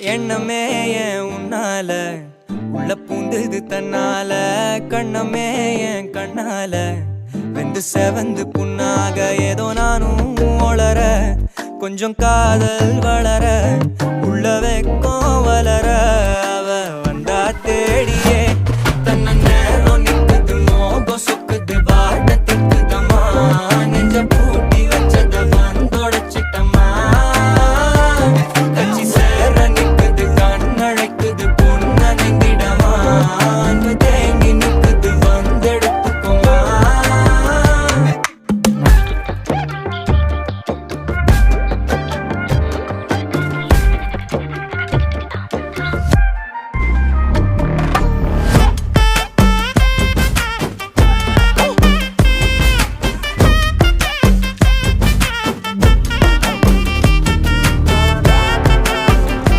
எண்ணமே ஏன் உன்னால உள்ள பூந்தது தன்னால கண்ணமே என் கண்ணால வெந்து செவந்து புண்ணாக ஏதோ நானும் ஒளர கொஞ்சம் காதல் வளர